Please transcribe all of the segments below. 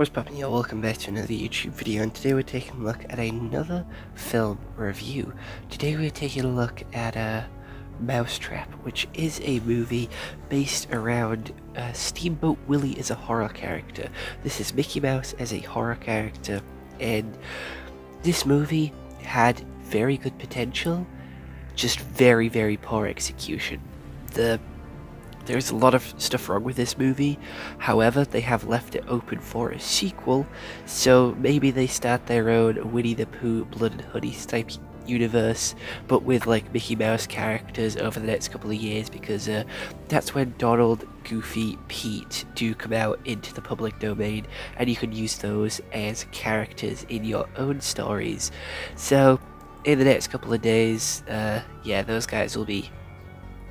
What's poppin', y'all? Welcome back to another YouTube video, and today we're taking a look at another film review. Today we're taking a look at Mousetrap, which is a movie based around Steamboat Willie as a horror character. This is Mickey Mouse as a horror character, and this movie had very good potential, just very, very poor execution. There's a lot of stuff wrong with this movie, however, they have left it open for a sequel, so maybe they start their own Winnie the Pooh, Blood and Honey type universe, but with like Mickey Mouse characters over the next couple of years, because that's when Donald, Goofy, Pete do come out into the public domain, and you can use those as characters in your own stories. So, in the next couple of days, yeah, those guys will be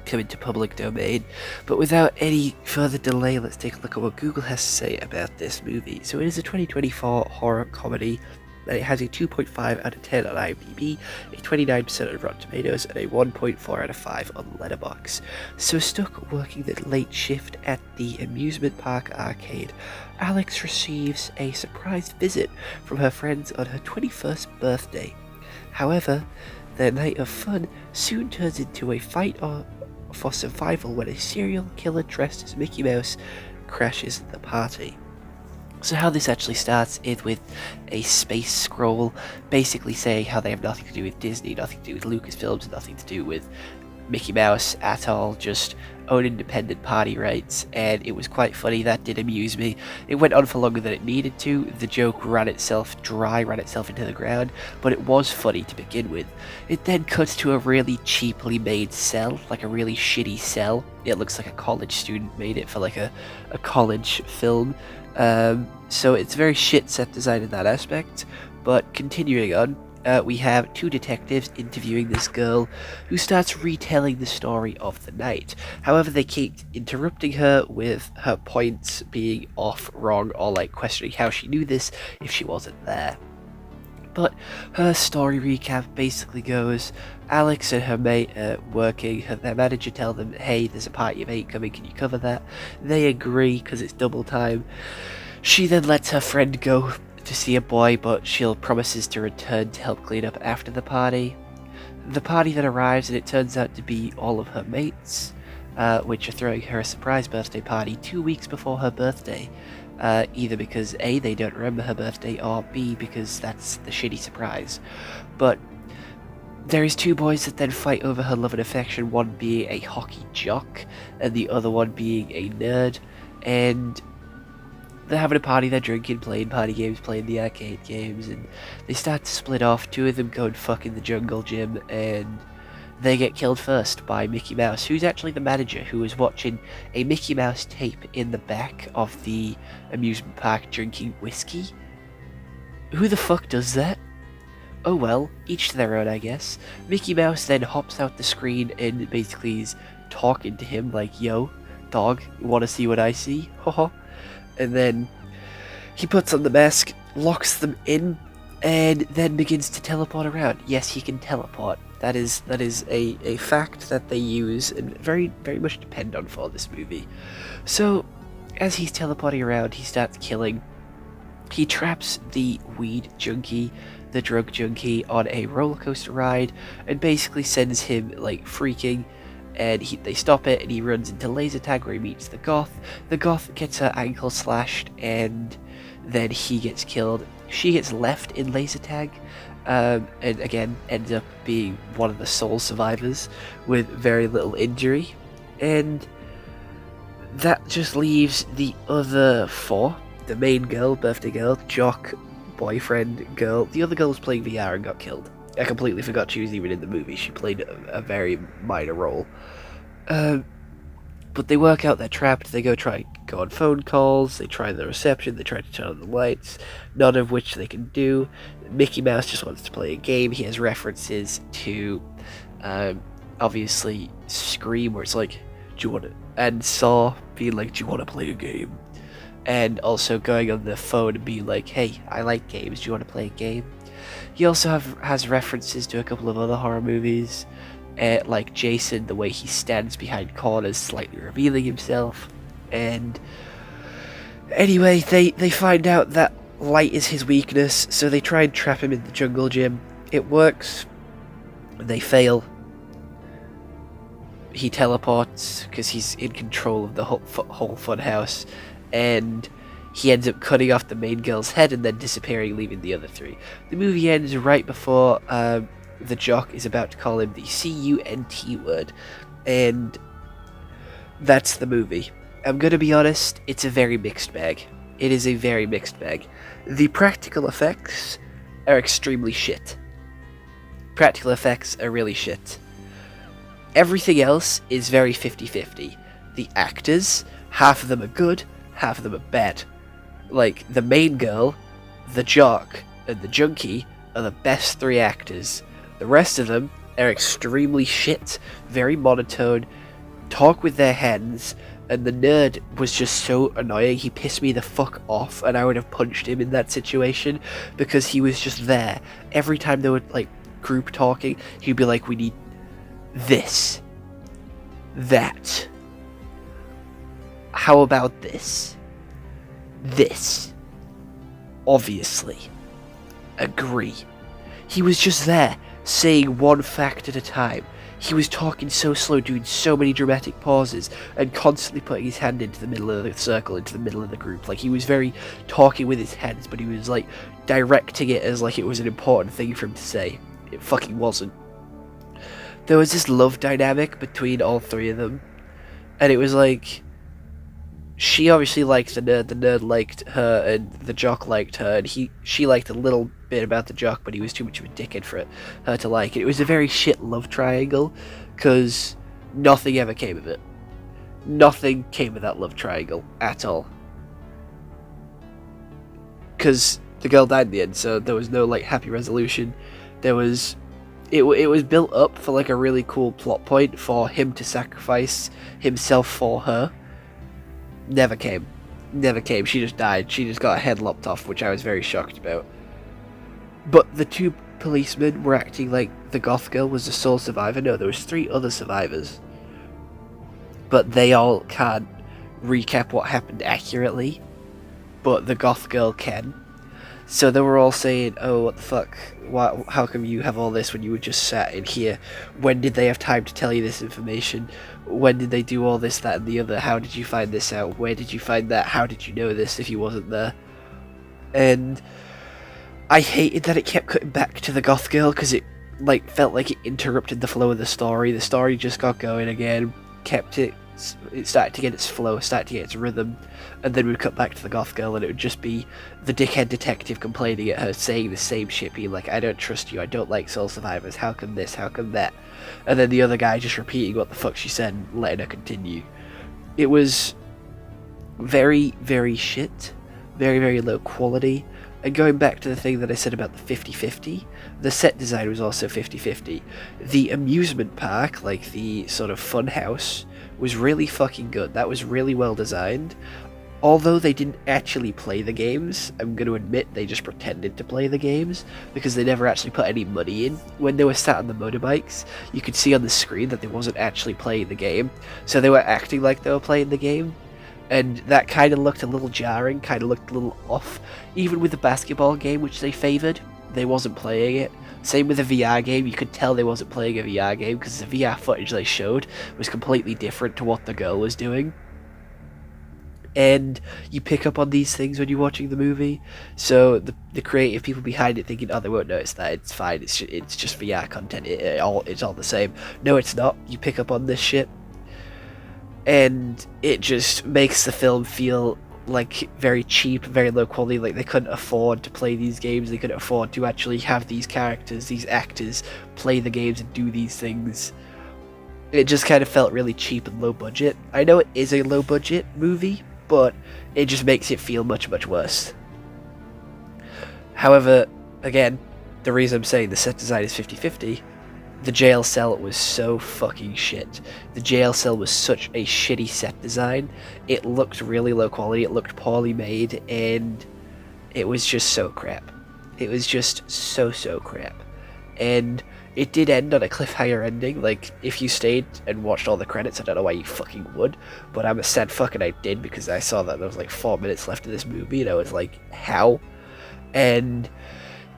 come into public domain. But without any further delay, let's take a look at what Google has to say about this movie. So it is a 2024 horror comedy, and it has a 2.5 out of 10 on IMDb, a 29% on Rotten Tomatoes, and a 1.4 out of 5 on Letterboxd. So stuck working the late shift at the amusement park arcade, Alex receives a surprise visit from her friends on her 21st birthday. However, their night of fun soon turns into a fight for survival when a serial killer dressed as Mickey Mouse crashes the party. So how this actually starts is with a space scroll basically saying how they have nothing to do with Disney, nothing to do with Lucasfilms, nothing to do with Mickey Mouse at all, just own independent party rights, and it was quite funny. That did amuse me. It went on for longer than it needed to. The joke ran itself dry, ran itself into the ground, but it was funny to begin with. It then cuts to a really cheaply made cell, like a really shitty cell. It looks like a college student made it for like a college film. So it's very shit set design in that aspect, but continuing on, we have two detectives interviewing this girl who starts retelling the story of the night. However, they keep interrupting her with her points being off, wrong, or like questioning how she knew this if she wasn't there. But her story recap basically goes, Alex and her mate are working, their manager tell them, hey, there's a party of 8 coming, can you cover that? They agree because it's double time. She then lets her friend go to see a boy, but she promises to return to help clean up after the party. The party then arrives, and it turns out to be all of her mates, which are throwing her a surprise birthday party 2 weeks before her birthday, either because A, they don't remember her birthday, or B, because that's the shitty surprise. But there is two boys that then fight over her love and affection, one being a hockey jock, and the other one being a nerd, and they're having a party, they're drinking, playing party games, playing the arcade games, and they start to split off. Two of them go and fuck in the jungle gym, and they get killed first by Mickey Mouse, who's actually the manager, who was watching a Mickey Mouse tape in the back of the amusement park drinking whiskey. Who the fuck does that? Oh well, each to their own, I guess. Mickey Mouse then hops out the screen and basically is talking to him like, yo, dog, you wanna see what I see? Haha. And then he puts on the mask, locks them in, and then begins to teleport around. Yes, he can teleport. That is a fact that they use and very, very much depend on for this movie. So, as he's teleporting around, he starts killing. He traps the weed junkie, the drug junkie, on a roller coaster ride, and basically sends him like freaking. And they stop it, and he runs into laser tag where he meets the goth. The goth gets her ankle slashed, and then he gets killed. She gets left in laser tag, and again ends up being one of the sole survivors with very little injury. And that just leaves the other four: the main girl, birthday girl, jock, boyfriend girl. The other girl was playing VR and got killed. I completely forgot she was even in the movie. She played a very minor role. But they work out they're trapped. They go on phone calls. They try the reception. They try to turn on the lights. None of which they can do. Mickey Mouse just wants to play a game. He has references to, obviously, Scream, where it's like, do you want to... And Saw being like, do you want to play a game? And also going on the phone and being like, hey, I like games. Do you want to play a game? He also has references to a couple of other horror movies, like Jason, the way he stands behind corners, slightly revealing himself, and Anyway, they find out that light is his weakness, so they try and trap him in the jungle gym. It works. They fail. He teleports because he's in control of the whole funhouse, and he ends up cutting off the main girl's head and then disappearing, leaving the other three. The movie ends right before the jock is about to call him the C-U-N-T word, and that's the movie. I'm gonna be honest, it's a very mixed bag. It is a very mixed bag. The practical effects are extremely shit. Practical effects are really shit. Everything else is very 50-50. The actors, half of them are good, half of them are bad. Like, the main girl, the jock, and the junkie are the best three actors. The rest of them are extremely shit, very monotone, talk with their hands, and the nerd was just so annoying. He pissed me the fuck off, and I would have punched him in that situation, because he was just there. Every time they would, like, group talking, he'd be like, we need this, that, how about this, obviously, agree. He was just there, saying one fact at a time. He was talking so slow, doing so many dramatic pauses, and constantly putting his hand into the middle of the circle, into the middle of the group. Like, he was very talking with his hands, but he was, like, directing it as, like, it was an important thing for him to say. It fucking wasn't. There was this love dynamic between all three of them, and it was like, she obviously liked the nerd liked her, and the jock liked her, and she liked a little bit about the jock, but he was too much of a dickhead for her to like it. It was a very shit love triangle, because nothing ever came of it. Nothing came of that love triangle, at all. Because the girl died in the end, so there was no, like, happy resolution. There was... It was built up for, like, a really cool plot point for him to sacrifice himself for her. Never came. Never came. She just died. She just got her head lopped off, which I was very shocked about. But the two policemen were acting like the goth girl was the sole survivor. No, there was 3 other survivors. But they all can't recap what happened accurately. But the goth girl can. So they were all saying, oh, what the fuck, how come you have all this when you were just sat in here? When did they have time to tell you this information? When did they do all this, that, and the other? How did you find this out? Where did you find that? How did you know this if you wasn't there? And I hated that it kept cutting back to the goth girl, because it, like, felt like it interrupted the flow of the story. The story just got going again, it started to get its flow, started to get its rhythm, and then we'd cut back to the goth girl, and it would just be the dickhead detective complaining at her, saying the same shit, being like, I don't trust you, I don't like soul survivors, how come this, how come that? And then the other guy just repeating what the fuck she said and letting her continue. It was very, very shit, very, very low quality, and going back to the thing that I said about the 50-50, the set design was also 50-50. The amusement park, like the sort of fun house, was really fucking good. That was really well designed. Although they didn't actually play the games, I'm going to admit they just pretended to play the games, because they never actually put any money in. When they were sat on the motorbikes, you could see on the screen that they wasn't actually playing the game, so they were acting like they were playing the game, and that kind of looked a little jarring, kind of looked a little off. Even with the basketball game, which they favoured, they wasn't playing it. Same with the VR game, you could tell they wasn't playing a VR game, because the VR footage they showed was completely different to what the girl was doing. And you pick up on these things when you're watching the movie, so the creative people behind it thinking, oh, they won't notice that, it's fine, it's just VR content, it's all the same. No, it's not. You pick up on this shit, and it just makes the film feel like very cheap, very low quality, like they couldn't afford to play these games, they couldn't afford to actually have these characters, these actors, play the games and do these things. It just kind of felt really cheap and low budget. I know it is a low budget movie, but it just makes it feel much, much worse. However, again, the reason I'm saying the set design is 50-50, the jail cell was so fucking shit. The jail cell was such a shitty set design. It looked really low quality, it looked poorly made, and it was just so crap. It was just so crap. and it did end on a cliffhanger ending. Like, if you stayed and watched all the credits, I don't know why you fucking would, but I'm a sad fucking I did, because I saw that there was like 4 minutes left of this movie, and I was like, how? And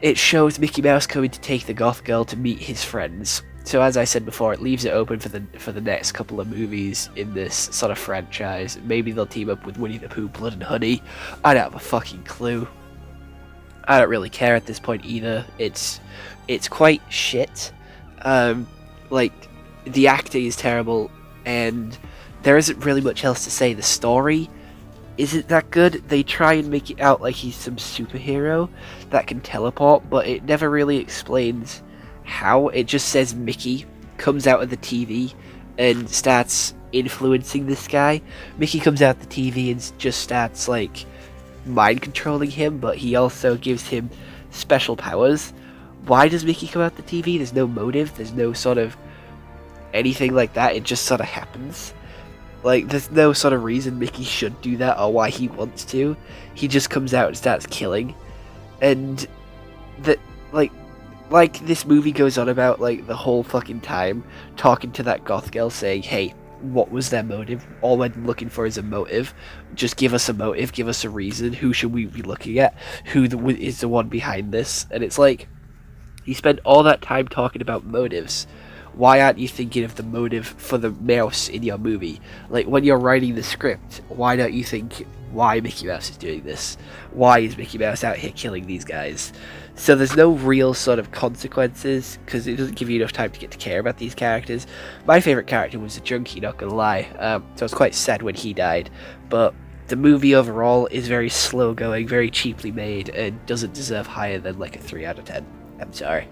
it shows Mickey Mouse coming to take the goth girl to meet his friends. So as I said before, it leaves it open for the next couple of movies in this sort of franchise. Maybe they'll team up with Winnie the Pooh, Blood and Honey. I don't have a fucking clue. I don't really care at this point either. It's quite shit. Like, the acting is terrible, and there isn't really much else to say. The story isn't that good. They try and make it out like he's some superhero that can teleport, but it never really explains how. It just says Mickey comes out of the TV and starts influencing this guy. Mickey comes out the TV and just starts, like, mind controlling him, but he also gives him special powers. Why does Mickey come out the TV? There's no motive, there's no sort of anything like that, it just sort of happens. Like, there's no sort of reason Mickey should do that or why he wants to. He just comes out and starts killing. And that, like this movie goes on about, like, the whole fucking time, talking to that goth girl saying, hey, what was their motive? All we're looking for is a motive. Just give us a motive, give us a reason. Who should we be looking at? Who is the one behind this? And it's like, you spend all that time talking about motives. Why aren't you thinking of the motive for the mouse in your movie? Like, when you're writing the script, why don't you think why Mickey Mouse is doing this? Why is Mickey Mouse out here killing these guys? So there's no real sort of consequences, because it doesn't give you enough time to get to care about these characters. My favourite character was the junkie, not gonna lie, so I was quite sad when he died, but the movie overall is very slow going, very cheaply made, and doesn't deserve higher than like a 3 out of 10. I'm sorry.